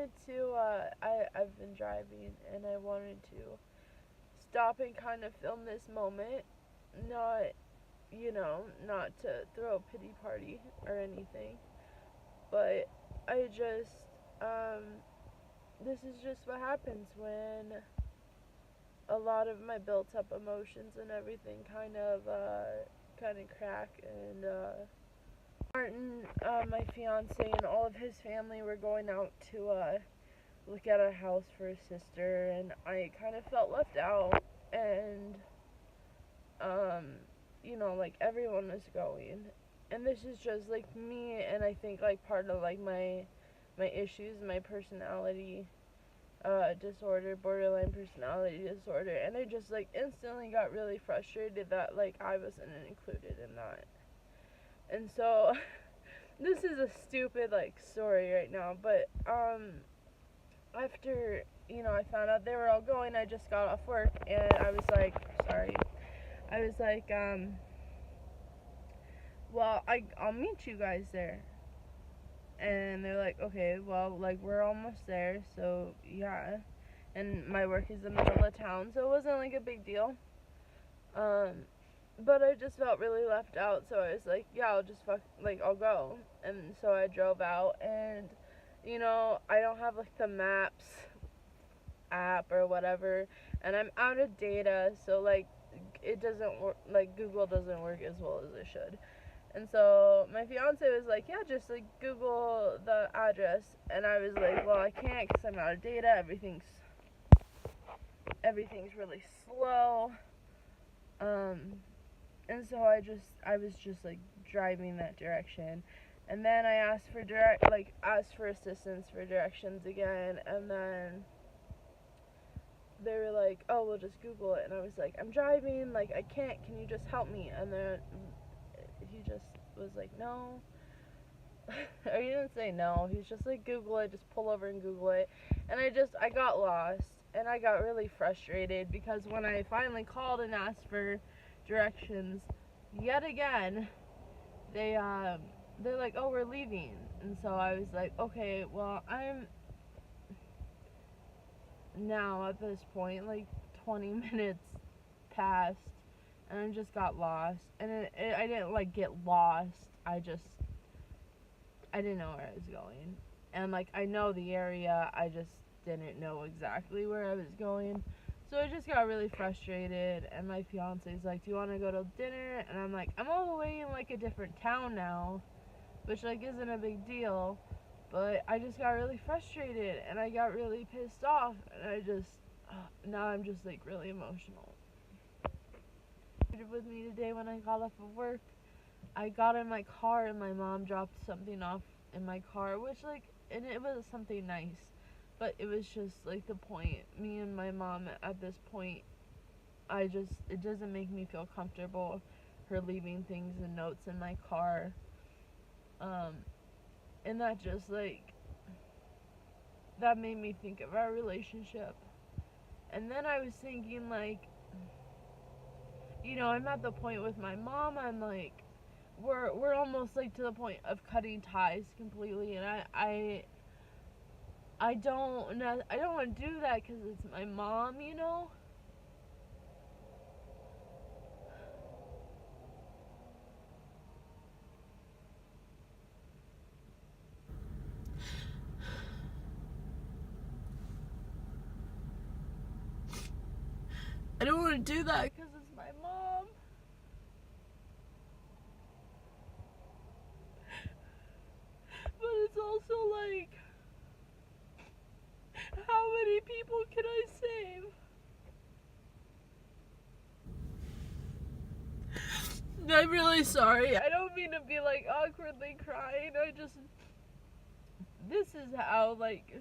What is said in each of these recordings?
wanted to, I've been driving, and I wanted to stop and kind of film this moment. Not, not to throw a pity party or anything, but I just, this is just what happens when a lot of my built up emotions and everything kind of crack. And Martin, my fiance, and all of his family were going out to look at a house for his sister, and I kind of felt left out. And like everyone was going, and this is just like me, and I think like part of like my issues, my personality disorder, borderline personality disorder, and I just like instantly got really frustrated that like I wasn't included in that. And so this is a stupid like story right now, but after I found out they were all going, I just got off work, and I was like, well, I'll meet you guys there. And they're like, okay, well, like, we're almost there, so yeah. And my work is in the middle of town, so it wasn't like a big deal. But I just felt really left out, so I was like, yeah, I'll go. And so I drove out, and I don't have like the maps app or whatever, and I'm out of data, so like it doesn't work, like Google doesn't work as well as it should. And so my fiance was like, yeah, just like Google the address. And I was like, well, I can't because I'm out of data. Everything's really slow. And so I was just like driving that direction. And then I asked for assistance for directions again. And then they were like, oh, we'll just Google it. And I was like, I'm driving, like I can't, can you just help me? And then he just was like, no. Or he didn't say no. He's just like, Google it, just pull over and Google it. And I got lost, and I got really frustrated because when I finally called and asked for directions yet again, they're like, oh, we're leaving. And so I was like, okay, well, I'm now at this point like 20 minutes past, and I just got lost. And I didn't like get lost, I didn't know where I was going. And like I know the area, I just didn't know exactly where I was going. So I just got really frustrated, and my fiance's like, do you want to go to dinner? And I'm like, I'm all the way in like a different town now, which like isn't a big deal. But I just got really frustrated, and I got really pissed off, and now I'm just like really emotional. With me today when I got off of work, I got in my car and my mom dropped something off in my car, and it was something nice, but it was just like the point, me and my mom at this point, it doesn't make me feel comfortable, her leaving things and notes in my car, and that made me think of our relationship. And then I was thinking, like, I'm at the point with my mom, I'm like, we're almost like to the point of cutting ties completely, and I don't want to do that because it's my mom, I don't want to do that because it's my mom. But it's also like, how many people can I save? I'm really sorry. I don't mean to be like awkwardly crying. This is how like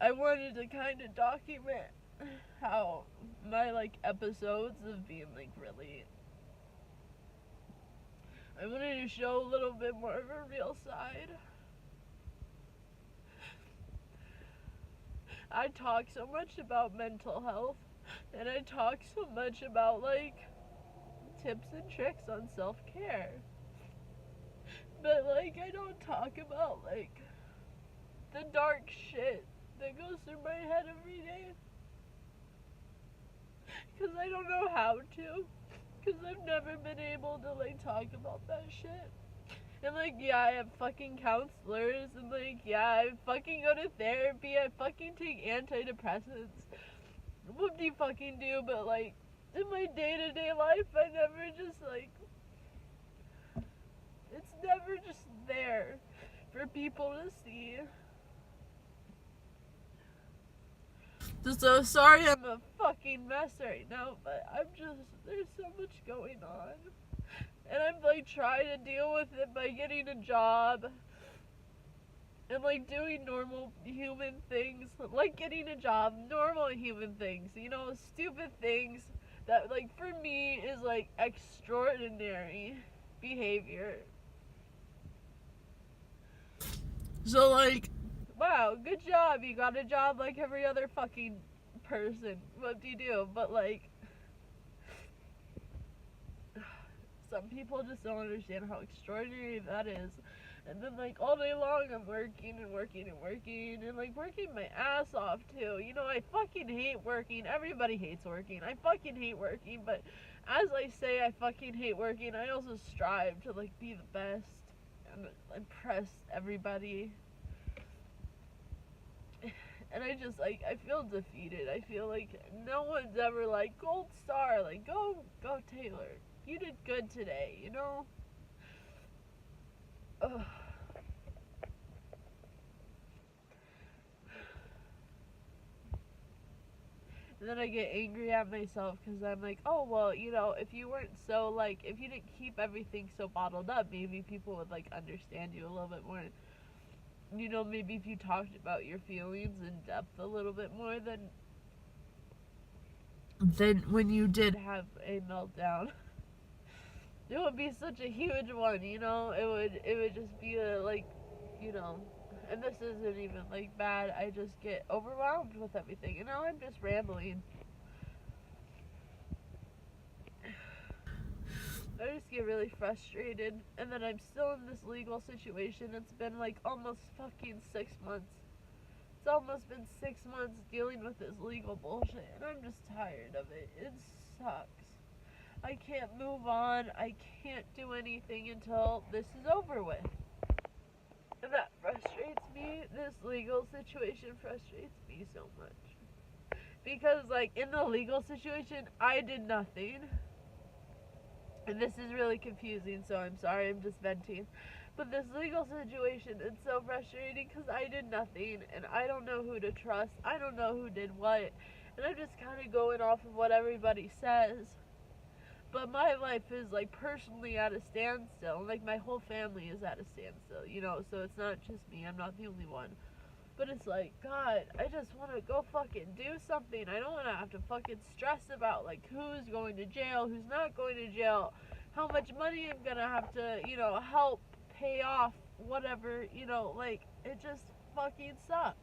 I wanted to kind of document how my like episodes of being like really, I wanted to show a little bit more of a real side. I talk so much about mental health, and I talk so much about like tips and tricks on self-care, but like I don't talk about like the dark shit that goes through my head every day. Because I don't know how to. Because I've never been able to, like, talk about that shit. And, like, yeah, I have fucking counselors. And, like, yeah, I fucking go to therapy. I fucking take antidepressants. What do you fucking do? But, like, in my day-to-day life, I never just, like, it's never just there for people to see. So sorry I'm a fucking mess right now, but there's so much going on. And I'm, like, trying to deal with it by getting a job. And, like, doing normal human things. Like, getting a job, normal human things. You know, stupid things that, like, for me is, like, extraordinary behavior. So, like, wow, good job. You got a job like every other fucking person. What do you do? But, like, some people just don't understand how extraordinary that is. And then, like, all day long I'm working and working and working and, like, working my ass off too. You know, I fucking hate working. Everybody hates working. I fucking hate working, but as I say I fucking hate working, I also strive to, like, be the best and impress everybody. And I just, like, I feel defeated. I feel like no one's ever like, gold star, like, go Taylor. You did good today, you know? Ugh. And then I get angry at myself because I'm like, oh, well, you know, if you weren't so, like, if you didn't keep everything so bottled up, maybe people would, like, understand you a little bit more. You know, maybe if you talked about your feelings in depth a little bit more than when you did have a meltdown. It would be such a huge one, you know? It would just be a, like, you know, and this isn't even, like, bad. I just get overwhelmed with everything. And now I'm just rambling. I just get really frustrated. And then I'm still in this legal situation. It's been, like, almost fucking 6 months. It's almost been 6 months dealing with this legal bullshit. And I'm just tired of it. It sucks. I can't move on. I can't do anything until this is over with. And that frustrates me. This legal situation frustrates me so much. Because, like, in the legal situation, I did nothing. And this is really confusing, so I'm sorry, I'm just venting. But this legal situation, it's so frustrating because I did nothing. And I don't know who to trust. I don't know who did what. And I'm just kind of going off of what everybody says. But my life is, like, personally at a standstill. Like, my whole family is at a standstill, you know? So it's not just me. I'm not the only one. But it's like, God, I just want to go fucking do something. I don't want to have to fucking stress about, like, who's going to jail, who's not going to jail, how much money I'm going to have to, you know, help pay off whatever, you know? Like, it just fucking sucks.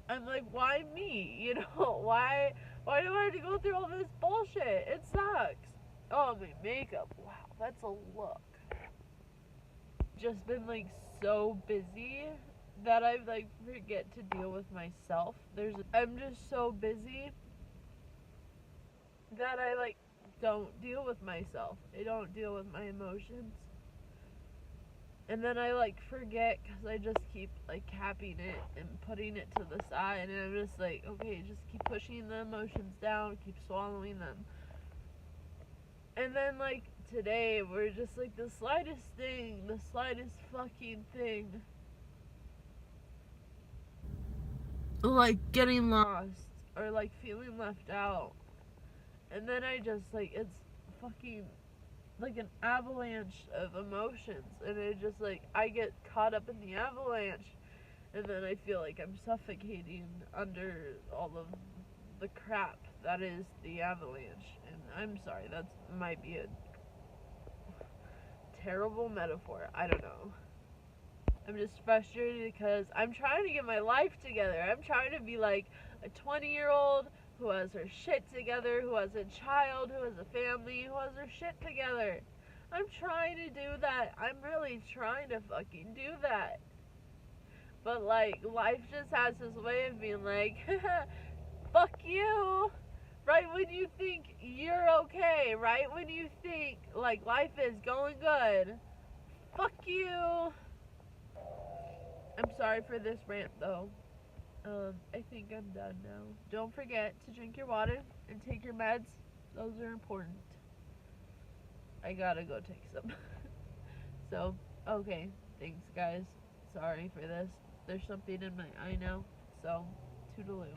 I'm like, why me? You know, why do I have to go through all this bullshit? It sucks. Oh, my makeup. Wow, that's a look. Just been, like, so busy that I, like, forget to deal with myself. I'm just so busy that I, like, don't deal with myself. I don't deal with my emotions. And then I, like, forget because I just keep, like, capping it and putting it to the side. And I'm just like, okay, just keep pushing the emotions down, keep swallowing them. And then, like, today, we're just, like, the slightest thing, the slightest fucking thing, like, getting lost or, like, feeling left out. And then I just, like, it's fucking like an avalanche of emotions, and it just, like, I get caught up in the avalanche, and then I feel like I'm suffocating under all of the crap that is the avalanche. And I'm sorry, that might be a terrible metaphor. I don't know. I'm just frustrated because I'm trying to get my life together. I'm trying to be like a 20-year-old who has her shit together, who has a child, who has a family, who has her shit together. I'm trying to do that. I'm really trying to fucking do that. But like life just has this way of being like, fuck you. Right when you think you're okay, right when you think like life is going good, fuck you. I'm sorry for this rant though. I think I'm done now. Don't forget to drink your water and take your meds. Those are important. I gotta go take some. So, okay. Thanks, guys. Sorry for this. There's something in my eye now. So, toodaloo.